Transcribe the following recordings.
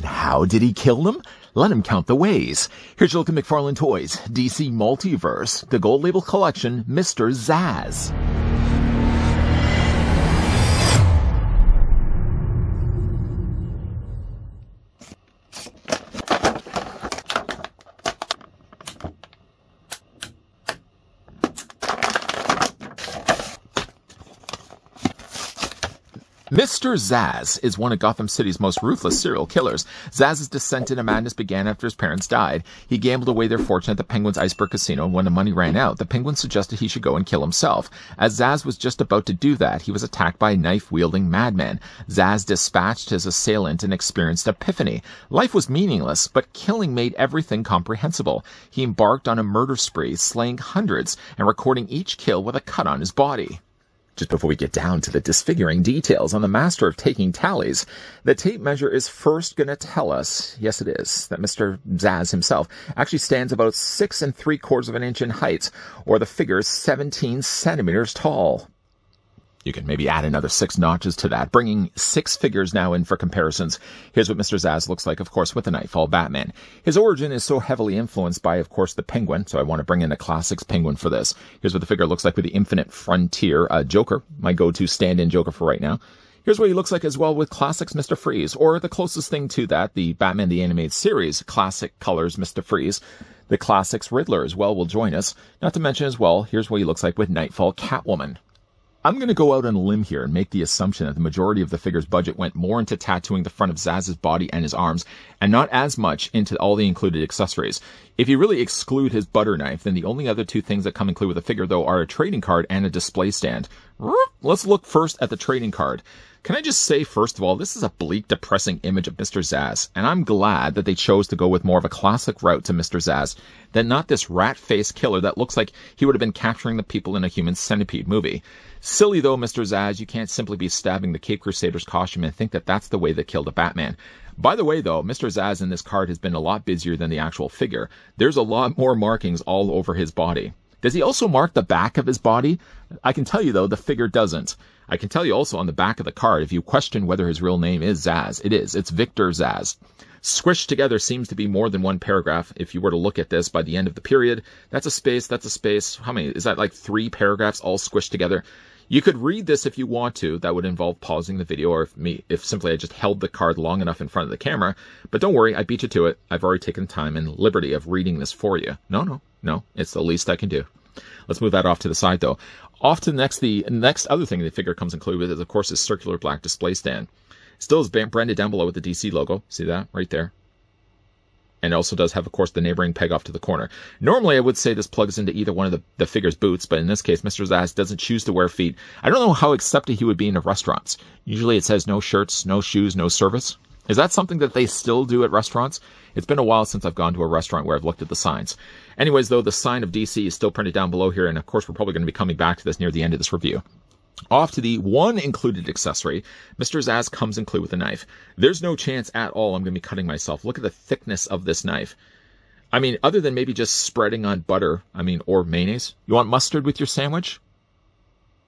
how did he kill them? Let him count the ways. Here's your look at McFarlane Toys, DC Multiverse, the gold label collection, Mr. Zsasz. Mr. Zsasz is one of Gotham City's most ruthless serial killers. Zsasz's descent into madness began after his parents died. He gambled away their fortune at the Penguin's Iceberg Casino, and when the money ran out, the Penguin suggested he should go and kill himself. As Zsasz was just about to do that, he was attacked by a knife-wielding madman. Zsasz dispatched his assailant and experienced epiphany. Life was meaningless, but killing made everything comprehensible. He embarked on a murder spree, slaying hundreds and recording each kill with a cut on his body. Just before we get down to the disfiguring details on the master of taking tallies, the tape measure is first going to tell us, yes it is, that Mr. Zsasz himself actually stands about 6 3/4 of an inch in height, or the figure is 17 centimeters tall. You can maybe add another 6 notches to that, bringing 6 figures now in for comparisons. Here's what Mr. Zsasz looks like, of course, with a knife, all Batman. His origin is so heavily influenced by, of course, the Penguin, so I want to bring in a classics Penguin for this. Here's what the figure looks like with the Infinite Frontier Joker, my go-to stand-in Joker for right now. Here's what he looks like as well with classics Mr. Freeze, or the closest thing to that, the Batman the Animated Series, classic colors Mr. Freeze. The classics Riddler as well will join us. Not to mention as well, here's what he looks like with Nightfall Catwoman. I'm going to go out on a limb here and make the assumption that the majority of the figure's budget went more into tattooing the front of Zsasz's body and his arms, and not as much into all the included accessories. If you really exclude his butter knife, then the only other 2 things that come included with the figure, though, are a trading card and a display stand. Let's look first at the trading card. Can I just say, first of all, this is a bleak, depressing image of Mr. Zsasz, and I'm glad that they chose to go with more of a classic route to Mr. Zsasz than not this rat-faced killer that looks like he would have been capturing the people in a Human Centipede movie. Silly though, Mr. Zsasz, you can't simply be stabbing the Cape Crusader's costume and think that that's the way they killed a Batman. By the way, though, Mr. Zsasz in this card has been a lot busier than the actual figure. There's a lot more markings all over his body. Does he also mark the back of his body? I can tell you, though, the figure doesn't. I can tell you also on the back of the card, if you question whether his real name is Zsasz, it is. It's Victor Zsasz. Squished together seems to be more than one paragraph. If you were to look at this by the end of the period, that's a space, that's a space. How many? Is that like 3 paragraphs all squished together? You could read this if you want to. That would involve pausing the video, or if simply I just held the card long enough in front of the camera. But don't worry, I beat you to it. I've already taken time and liberty of reading this for you. No. It's the least I can do. Let's move that off to the side, though. Off to the next other thing the figure comes included with is, of course, his circular black display stand. Still is branded down below with the DC logo. See that right there? And it also does have, of course, the neighboring peg off to the corner. Normally, I would say this plugs into either one of the figure's boots, but in this case, Mr. Zsasz doesn't choose to wear feet. I don't know how accepted he would be in restaurants. Usually it says no shirts, no shoes, no service. Is that something that they still do at restaurants? It's been a while since I've gone to a restaurant where I've looked at the signs. Anyways, though, the sign of DC is still printed down below here, and of course, we're probably going to be coming back to this near the end of this review. Off to the one included accessory, Mr. Zsasz comes included with a knife. There's no chance at all I'm going to be cutting myself. Look at the thickness of this knife. I mean, other than maybe just spreading on butter, or mayonnaise. You want mustard with your sandwich?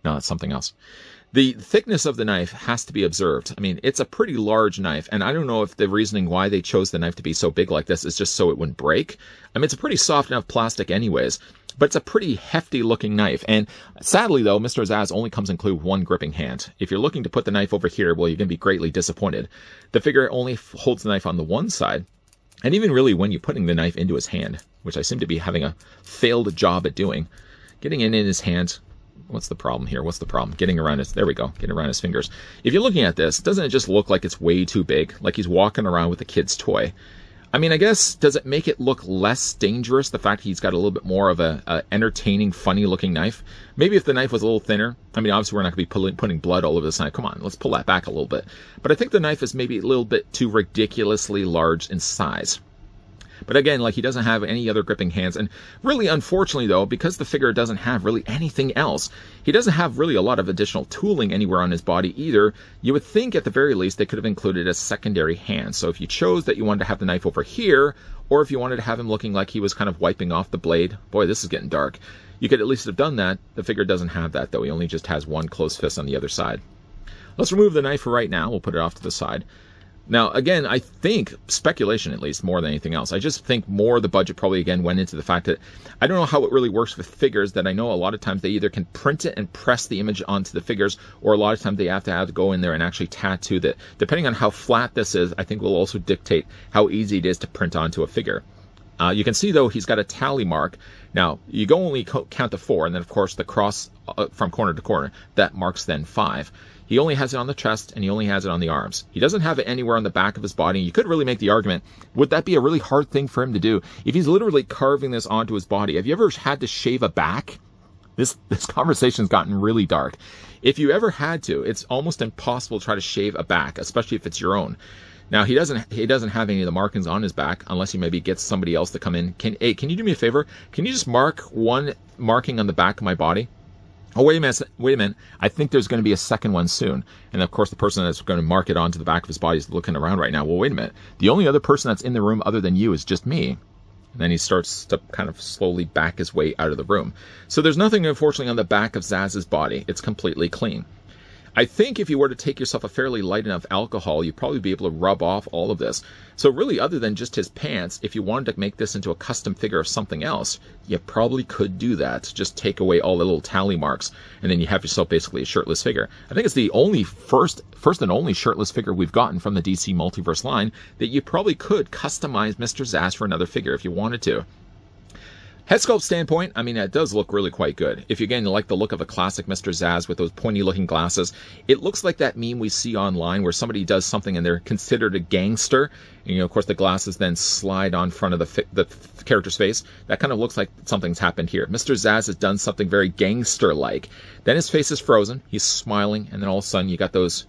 No, that's something else. The thickness of the knife has to be observed. It's a pretty large knife, and I don't know if the reasoning why they chose the knife to be so big like this is just so it wouldn't break. It's a pretty soft enough plastic anyways, but it's a pretty hefty looking knife. And sadly, though, Mr. Zsasz only comes included with one gripping hand. If you're looking to put the knife over here, well, you're going to be greatly disappointed. The figure only holds the knife on the one side, and even really when you're putting the knife into his hand, which I seem to be having a failed job at doing, getting it in his hand. What's the problem here? What's the problem? Getting around his, there we go, getting around his fingers. If you're looking at this, doesn't it just look like it's way too big? Like he's walking around with a kid's toy. I guess, does it make it look less dangerous, the fact he's got a little bit more of a entertaining, funny-looking knife? Maybe if the knife was a little thinner. Obviously, we're not going to be putting blood all over this knife. Come on, let's pull that back a little bit. But I think the knife is maybe a little bit too ridiculously large in size. But again, he doesn't have any other gripping hands. And really, unfortunately, though, because the figure doesn't have really anything else, he doesn't have really a lot of additional tooling anywhere on his body either. You would think, at the very least, they could have included a secondary hand. So if you chose that you wanted to have the knife over here, or if you wanted to have him looking like he was kind of wiping off the blade, boy, this is getting dark, you could at least have done that. The figure doesn't have that, though. He only just has one closed fist on the other side. Let's remove the knife for right now. We'll put it off to the side. Now, again, I think, speculation at least, more than anything else, I just think more the budget probably, again, went into the fact that I don't know how it really works with figures, that I know a lot of times they either can print it and press the image onto the figures, or a lot of times they have to go in there and actually tattoo that. Depending on how flat this is, I think will also dictate how easy it is to print onto a figure. You can see, though, he's got a tally mark. Now, you go only count to 4, and then, of course, the cross from corner to corner, that marks then 5. He only has it on the chest, and he only has it on the arms. He doesn't have it anywhere on the back of his body. You could really make the argument, would that be a really hard thing for him to do? If he's literally carving this onto his body, have you ever had to shave a back? This conversation's gotten really dark. If you ever had to, it's almost impossible to try to shave a back, especially if it's your own. Now, he doesn't have any of the markings on his back, unless he maybe gets somebody else to come in. Can you do me a favor? Can you just mark one marking on the back of my body? Oh, wait a minute. I think there's going to be a second one soon. And of course, the person that's going to mark it onto the back of his body is looking around right now. Well, wait a minute. The only other person that's in the room other than you is just me. And then he starts to kind of slowly back his way out of the room. So there's nothing, unfortunately, on the back of Zsasz's body. It's completely clean. I think if you were to take yourself a fairly light enough alcohol, you'd probably be able to rub off all of this. So really, other than just his pants, if you wanted to make this into a custom figure of something else, you probably could do that. Just take away all the little tally marks, and then you have yourself basically a shirtless figure. I think it's the only first and only shirtless figure we've gotten from the DC Multiverse line that you probably could customize Mr. Zsasz for another figure if you wanted to. Head sculpt standpoint, I mean, it does look really quite good. If you, again, like the look of a classic Mr. Zsasz with those pointy-looking glasses, it looks like that meme we see online where somebody does something and they're considered a gangster. And, of course, the glasses then slide on front of the character's face. That kind of looks like something's happened here. Mr. Zsasz has done something very gangster-like. Then his face is frozen. He's smiling, and then all of a sudden you got those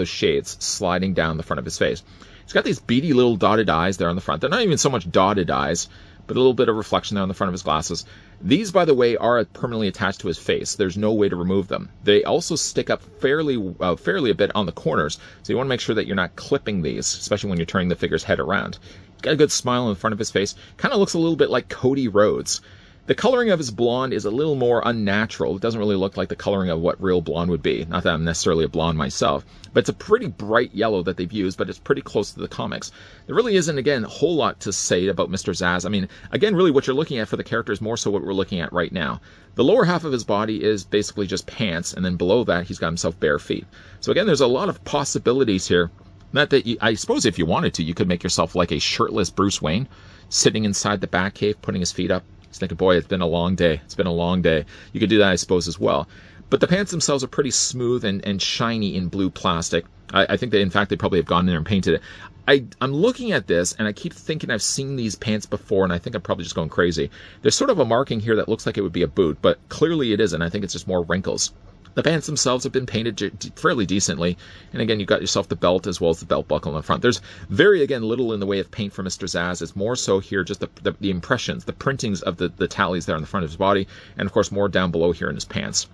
shades sliding down the front of his face. He's got these beady little dotted eyes there on the front. They're not even so much dotted eyes, but a little bit of reflection there on the front of his glasses. These, by the way, are permanently attached to his face. There's no way to remove them. They also stick up fairly a bit on the corners, so you want to make sure that you're not clipping these, especially when you're turning the figure's head around. He's got a good smile in the front of his face. Kind of looks a little bit like Cody Rhodes. The coloring of his blonde is a little more unnatural. It doesn't really look like the coloring of what real blonde would be. Not that I'm necessarily a blonde myself, but it's a pretty bright yellow that they've used, but it's pretty close to the comics. There really isn't, again, a whole lot to say about Mr. Zsasz. I mean, again, really what you're looking at for the character is more so what we're looking at right now. The lower half of his body is basically just pants, and then below that, he's got himself bare feet. So again, there's a lot of possibilities here. Not that I suppose if you wanted to, you could make yourself like a shirtless Bruce Wayne, sitting inside the Batcave, putting his feet up. He's thinking, boy, it's been a long day. It's been a long day. You could do that, I suppose, as well. But the pants themselves are pretty smooth and shiny in blue plastic. I think that, in fact, they probably have gone in there and painted it. I'm looking at this, and I keep thinking I've seen these pants before, and I think I'm probably just going crazy. There's sort of a marking here that looks like it would be a boot, but clearly it isn't. I think it's just more wrinkles. The pants themselves have been painted fairly decently. And again, you've got yourself the belt as well as the belt buckle in the front. There's again, little in the way of paint for Mr. Zsasz. It's more so here just the impressions, the printings of the tallies there on the front of his body. And, of course, more down below here in his pants.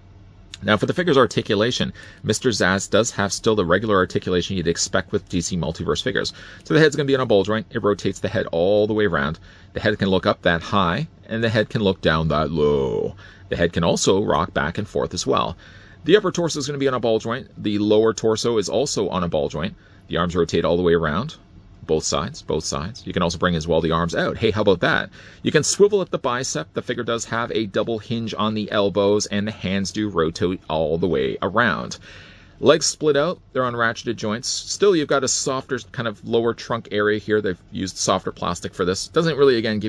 Now, for the figure's articulation, Mr. Zsasz does have still the regular articulation you'd expect with DC Multiverse figures. So the head's going to be on a ball joint. It rotates the head all the way around. The head can look up that high, and the head can look down that low. The head can also rock back and forth as well. The upper torso is going to be on a ball joint. The lower torso is also on a ball joint. The arms rotate all the way around. Both sides. You can also bring as well the arms out. Hey, how about that? You can swivel at the bicep. The figure does have a double hinge on the elbows, and the hands do rotate all the way around. Legs split out. They're on ratcheted joints. Still, you've got a softer kind of lower trunk area here. They've used softer plastic for this. Doesn't really, again,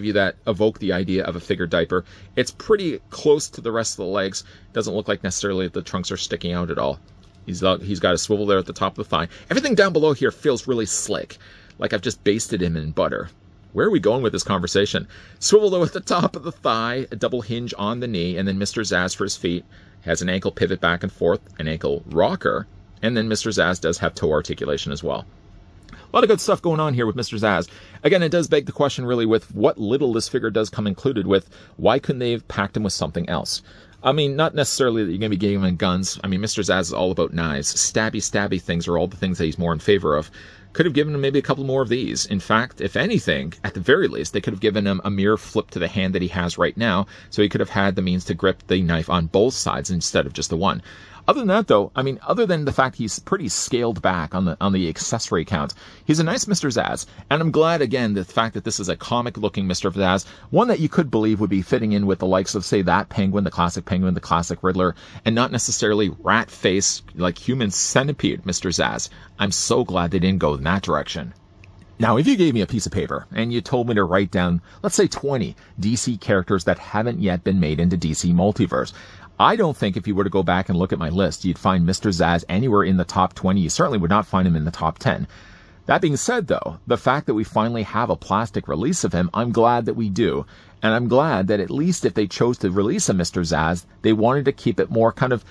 evoke the idea of a figure diaper. It's pretty close to the rest of the legs. Doesn't look like necessarily the trunks are sticking out at all. He's got a swivel there at the top of the thigh. Everything down below here feels really slick, like I've just basted him in butter. Where are we going with this conversation? Swivel though at the top of the thigh, a double hinge on the knee, and then Mr. Zsasz for his feet. Has an ankle pivot back and forth, an ankle rocker, and then Mr. Zsasz does have toe articulation as well. A lot of good stuff going on here with Mr. Zsasz. Again, it does beg the question really with what little this figure does come included with, why couldn't they have packed him with something else? I mean, not necessarily that you're going to be getting him guns. I mean, Mr. Zsasz is all about knives. Stabby things are all the things that he's more in favor of. Could have given him maybe a couple more of these. In fact, if anything, at the very least, they could have given him a mirror flip to the hand that he has right now, so he could have had the means to grip the knife on both sides instead of just the one. Other than that, though, I mean, other than the fact he's pretty scaled back on the accessory count, he's a nice Mr. Zsasz, and I'm glad, again, the fact that this is a comic-looking Mr. Zsasz, one that you could believe would be fitting in with the likes of, say, that Penguin, the classic Riddler, and not necessarily rat-face, like human centipede Mr. Zsasz. I'm so glad they didn't go in that direction. Now, if you gave me a piece of paper and you told me to write down, let's say 20 DC characters that haven't yet been made into DC Multiverse, I don't think if you were to go back and look at my list, you'd find Mr. Zsasz anywhere in the top 20. You certainly would not find him in the top 10. That being said, though, the fact that we finally have a plastic release of him, I'm glad that we do. And I'm glad that at least if they chose to release a Mr. Zsasz, they wanted to keep it more kind of...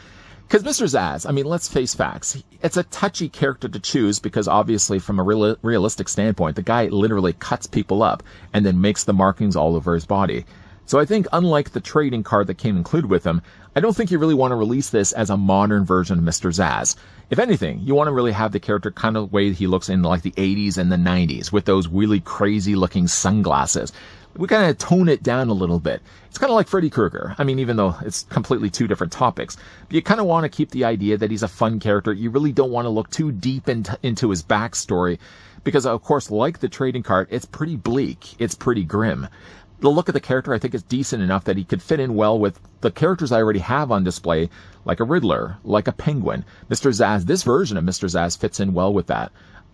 Because Mr. Zsasz, I mean, let's face facts. It's a touchy character to choose because obviously from a realistic standpoint, the guy literally cuts people up and then makes the markings all over his body. So I think unlike the trading card that came included with him, I don't think you really want to release this as a modern version of Mr. Zsasz. If anything, you want to really have the character kind of the way he looks in like the 80s and the 90s with those really crazy looking sunglasses. We kind of tone it down a little bit. It's kind of like Freddy Krueger. I mean, even though it's completely two different topics, but you kind of want to keep the idea that he's a fun character. You really don't want to look too deep into his backstory because, of course, like the trading card, it's pretty bleak. It's pretty grim. The look of the character, I think, is decent enough that he could fit in well with the characters I already have on display, like a Riddler, like a Penguin. Mr. Zsasz, this version of Mr. Zsasz fits in well with that.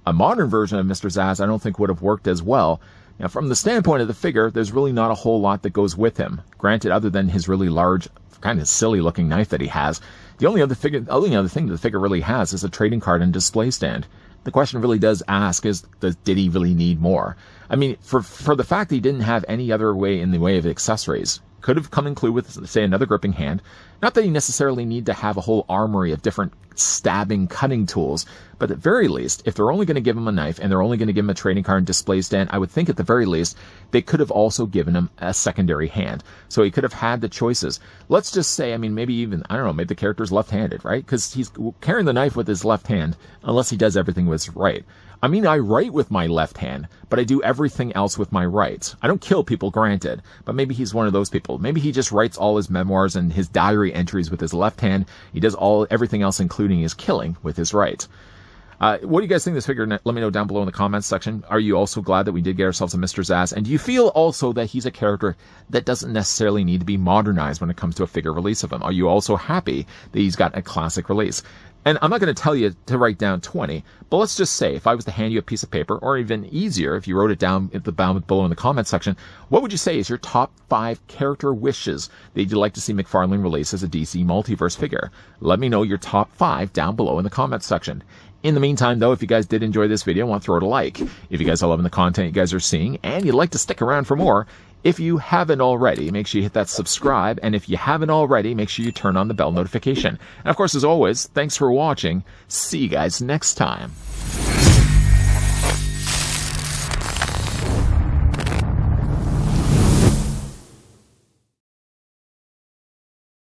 A modern version of Mr. Zsasz I don't think would have worked as well. Now, from the standpoint of the figure, there's really not a whole lot that goes with him. Granted, other than his really large, kind of silly-looking knife that he has, the only other thing that the figure really has is a trading card and display stand. The question really does ask is, did he really need more? I mean, for the fact that he didn't have any other way in the way of accessories, could have come included with, say, another gripping hand. Not that you necessarily need to have a whole armory of different stabbing, cutting tools, but at very least, if they're only going to give him a knife and they're only going to give him a trading card and display stand, I would think at the very least, they could have also given him a secondary hand. So he could have had the choices. Let's just say, I mean, maybe even, I don't know, maybe the character's left-handed, right? Because he's carrying the knife with his left hand, unless he does everything with his right. I mean, I write with my left hand, but I do everything else with my right. I don't kill people, granted, but maybe he's one of those people. Maybe he just writes all his memoirs and his diary entries with his left hand. He does everything else, including his killing, with his right. What do you guys think of this figure? Let me know down below in the comments section. Are you also glad that we did get ourselves a Mr. Zsasz? And do you feel also that he's a character that doesn't necessarily need to be modernized when it comes to a figure release of him? Are you also happy that he's got a classic release? And I'm not going to tell you to write down 20, but let's just say if I was to hand you a piece of paper, or even easier, if you wrote it down at the down below in the comment section, what would you say is your top 5 character wishes that you'd like to see McFarlane release as a DC Multiverse figure? Let me know your top 5 down below in the comment section. In the meantime, though, if you guys did enjoy this video, I want to throw it a like. If you guys are loving the content you guys are seeing, and you'd like to stick around for more, if you haven't already, make sure you hit that subscribe, and if you haven't already, make sure you turn on the bell notification. And of course, as always, thanks for watching. See you guys next time.